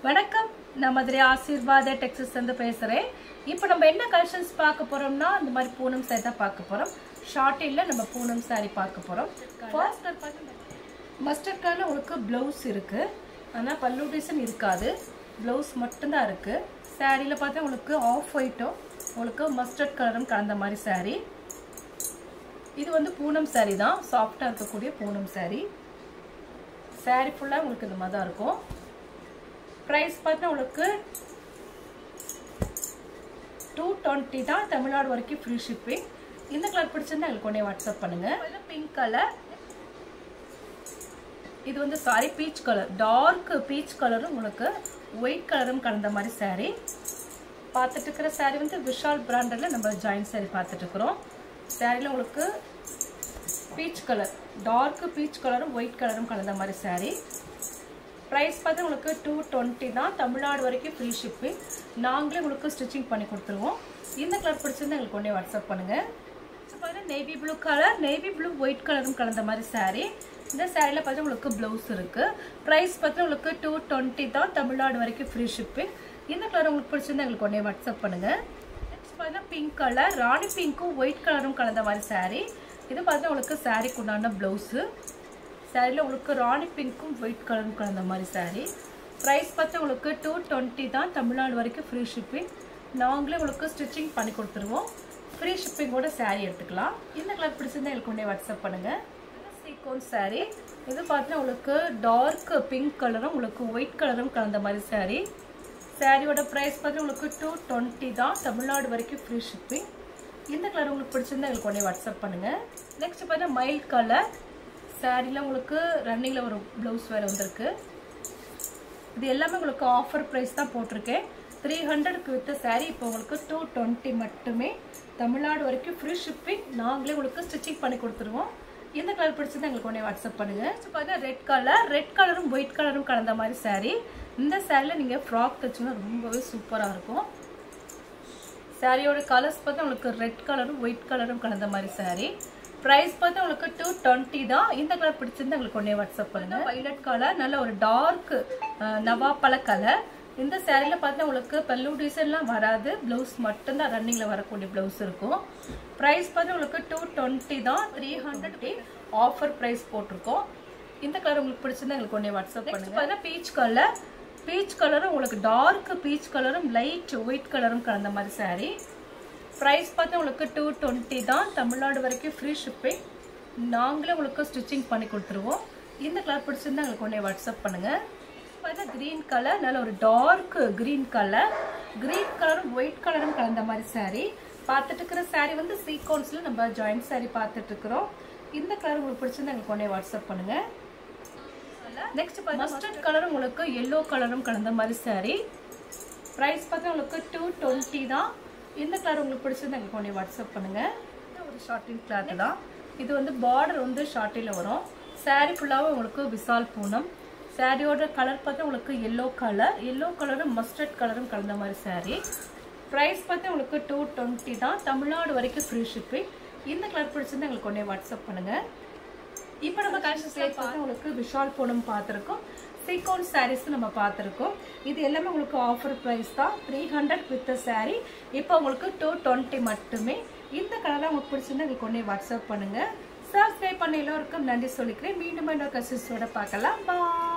வணக்கம் நான் மதுரை ஆசீர்வாத டெக்ஸஸ் வந்து பேசுறேன். இப்போ நம்ம என்ன கலெக்ஷன்ஸ் பார்க்க போறோம்னா இந்த மாதிரி பூனம் saree தான் பார்க்க போறோம். ஷார்ட்டில்ல நம்ம பூனம் saree பார்க்க போறோம். ஃபர்ஸ்ட் மஸ்டர்ட் கலர்ல உங்களுக்கு ப்ளவுஸ் இருக்கு. ஆனா பல்லு டிசைன் இருக்காது. ப்ளவுஸ் மட்டும் தான் இருக்கு. சாரியில பார்த்தா உங்களுக்கு ஆஃப் ஒயிட்டோ உங்களுக்கு மஸ்டர்ட் கலரும் கலந்த மாதிரி saree. இது வந்து பூனம் saree தான். சாஃப்ட்டா இருக்கக்கூடிய பூனம் saree. saree ஃபுல்லா உங்களுக்கு இந்த மாதிரி தான் இருக்கும். प्राइस பார்த்தா உங்களுக்கு 220 தான். தமிழ்நாடு வரைக்கும் ஃப்ரீ ஷிப்பிங். இந்த கலர் பிடிச்சிருந்தா உங்களுக்கு உடனே வாட்ஸ்அப் பண்ணுங்க. இது பிங்க் கலர். இது வந்து sorry peach colour. Dark peach கலரும் உங்களுக்கு ஒயிட் கலரும் கலந்த மாதிரி saree. பார்த்துட்டு இருக்கிற saree வந்து விஷால் பிராண்டட்ல நம்ம ஜாயின்ட் saree பார்த்துட்டு இருக்கிறோம். சாரில உங்களுக்கு பீச் கலர், டார்க் பீச் கலரும் ஒயிட் கலரும் கலந்த மாதிரி saree. प्राइस பார்த்தா உங்களுக்கு 220 தான். தமிழ்நாடு வரைக்கும் ஃப்ரீ ஷிப்பிங். நாங்களே உங்களுக்கு ஸ்டிச்சிங் பண்ணி கொடுத்துருவோம். இந்த கலர் பிடிச்சிருந்தா உங்களுக்கு உடனே வாட்ஸ்அப் பண்ணுங்க. பாருங்க navy blue colour, navy blue white கலரும் கலந்த மாதிரி saree. இந்த சாரியில பார்த்தா உங்களுக்கு ப்ளவுஸ் இருக்கு. பிரைஸ் பார்த்தா உங்களுக்கு 220 தான். தமிழ்நாடு வரைக்கும் ஃப்ரீ ஷிப்பிங். இந்த கலர் உங்களுக்கு பிடிச்சிருந்தா உங்களுக்கு உடனே வாட்ஸ்அப் பண்ணுங்க. நெக்ஸ்ட் பாருங்க பிங்க் கலர், ராணி பிங்க்கும் ஒயிட் கலரும் கலந்த மாதிரி saree. இது பார்த்தா உங்களுக்கு சாரிக்கு உண்டான ப்ளவுஸ். சாரியில் உங்களுக்கு ராணி பிங்க்கும் ஒயிட் கலரும் கலந்த மாதிரி saree. ப்ரைஸ் பார்த்தா உங்களுக்கு 220 தான். தமிழ்நாடு வரைக்கும் ஃப்ரீ ஷிப்பிங். நாங்களே உங்களுக்கு ஸ்டிச்சிங் பண்ணி கொடுத்துருவோம். ஃப்ரீ ஷிப்பிங்கோட saree எடுத்துக்கலாம். இந்த கலர் பிடிச்சிருந்தா எனக்கு உடனே வாட்ஸ்அப் பண்ணுங்க. Sequence saree. இது பார்த்தா உங்களுக்கு டார்க் பிங்க் கலரும் உங்களுக்கு ஒயிட் கலரும் கலந்த மாதிரி saree. சாரியோட ப்ரைஸ் பார்த்தா உங்களுக்கு 220 தான். தமிழ்நாடு வரைக்கும் ஃப்ரீ ஷிப்பிங். இந்த கலர் உங்களுக்கு பிடிச்சிருந்தா எனக்கு உடனே வாட்ஸ்அப் பண்ணுங்க. நெக்ஸ்ட் பார்த்தா மைல்ட் கலர். சாரியில் உங்களுக்கு ரன்னிங்கில் ஒரு ப்ளவுஸ் வேறு வந்திருக்கு. இது எல்லாமே உங்களுக்கு ஆஃபர் ப்ரைஸ் தான் போட்டிருக்கேன். 300க்கு வித்த சாரீ இப்போ உங்களுக்கு 220 மட்டுமே. தமிழ்நாடு வரைக்கும் ஃப்ரீ ஷிப்பிங். நாங்களே உங்களுக்கு ஸ்டிச்சிங் பண்ணி கொடுத்துருவோம். இந்த கலர் பிடிச்சிருந்தா எங்களுக்கு உடனே வாட்ஸ்அப் பண்ணுங்க. பார்த்தா ரெட் கலர், ரெட் கலரும் ஒயிட் கலரும் கலந்த மாதிரி saree. இந்த சாரியில் நீங்கள் ஃப்ராக் தைச்சிங்கன்னா ரொம்பவே சூப்பராக இருக்கும். சாரியோட கலர்ஸ் பார்த்தா உங்களுக்கு ரெட் கலரும் ஒயிட் கலரும் கலந்த மாதிரி saree. பிரைஸ் பார்த்தா உங்களுக்கு 220 தான். இந்த கலர் பிடிச்சிருந்தா உங்களுக்கு உடனே வாட்ஸ்அப் பண்ணுங்க. வைலட் கலர், நல்ல ஒரு டார்க் நவாப்பழ கலர். இந்த சாரியில பார்த்தா உங்களுக்கு பல்லு டிசைன்லாம் வராது. பிளவுஸ் மட்டும்தான் ரன்னிங்ல வரக்கூடிய பிளவுஸ் இருக்கும். பிரைஸ் பார்த்தா உங்களுக்கு 220 தான். 300 ஆஃபர் பிரைஸ் போட்டிருக்கோம். இந்த கலர் உங்களுக்கு பிடிச்சிருந்தா உங்களுக்கு உடனே வாட்ஸ்அப் பண்ணுங்க. பீச் கலர், பீச் கலரும் உங்களுக்கு டார்க் பீச் கலரும் லைட் ஒயிட் கலரும் கலந்த மாதிரி saree. ப்ரைஸ் பார்த்தா உங்களுக்கு 220 தான். தமிழ்நாடு வரைக்கும் ஃப்ரீ ஷிப்பிங். நாங்களே உங்களுக்கு ஸ்டிச்சிங் பண்ணி கொடுத்துருவோம். இந்த கலர் பிடிச்சிருந்தா உங்களுக்கு உடனே வாட்ஸ்அப் பண்ணுங்க. பார்த்தா கிரீன் கலர், நல்ல ஒரு டார்க் கிரீன் கலர், கிரீன் கலரும் ஒயிட் கலரும் கலந்த மாதிரி saree. பார்த்துட்டு இருக்கிற saree வந்து சீக்வன்ஸ்ல நம்ம ஜாயிண்ட் saree பார்த்துட்டு இருக்கிறோம். இந்த கலர் உங்களுக்கு பிடிச்சிருந்தா உங்களுக்கு உடனே வாட்ஸ்அப் பண்ணுங்க. நெக்ஸ்ட் மஸ்டர்ட் கலரும் உங்களுக்கு எல்லோ கலரும் கலந்த மாதிரி saree. ப்ரைஸ் பார்த்தா உங்களுக்கு 220 தான். இந்த கலர் உங்களுக்கு பிடிச்சிருந்தா எங்களுக்கு உடனே வாட்ஸ்அப் பண்ணுங்க. ஒரு ஷார்ட்டிங் கிளாத் தான். இது வந்து பார்டர் வந்து ஷார்ட்டில் வரும். saree ஃபுல்லாகவே உங்களுக்கு விசால் பூனம். சாரியோட கலர் பார்த்தா உங்களுக்கு எல்லோ கலர், எல்லோ கலரும் மஸ்டர்ட் கலரும் கலந்த மாதிரி saree. ப்ரைஸ் பார்த்தா உங்களுக்கு 220 தான். தமிழ்நாடு வரைக்கும் ஃப்ரீ ஷிப்பிங். இந்த கலர் பிடிச்சிருந்தா எங்களுக்கு உடனே வாட்ஸ்அப் பண்ணுங்க. இப்போ நம்ம கலெக்ஷன்ஸ் பார்த்தா உங்களுக்கு விஷால் பூனம் பார்த்துருக்கோம். சீக்வன்ஸ் சாரீஸ் நம்ம பார்த்துருக்கோம். இது எல்லாமே உங்களுக்கு ஆஃபர் ப்ரைஸ் தான். 300 வித் saree. இப்போ உங்களுக்கு 220 மட்டுமே. இந்த கலர்லாம் உங்களுக்கு பிடிச்சிருந்தா உங்களுக்கு உடனே வாட்ஸ்அப் பண்ணுங்க. சப்ஸ்கிரைப் பண்ண எல்லோருக்கும் நன்றி சொல்லிக்கிறேன். மீண்டும் இன்னொரு கலெக்ஷன்ஸோட பார்க்கலாம். பாய்.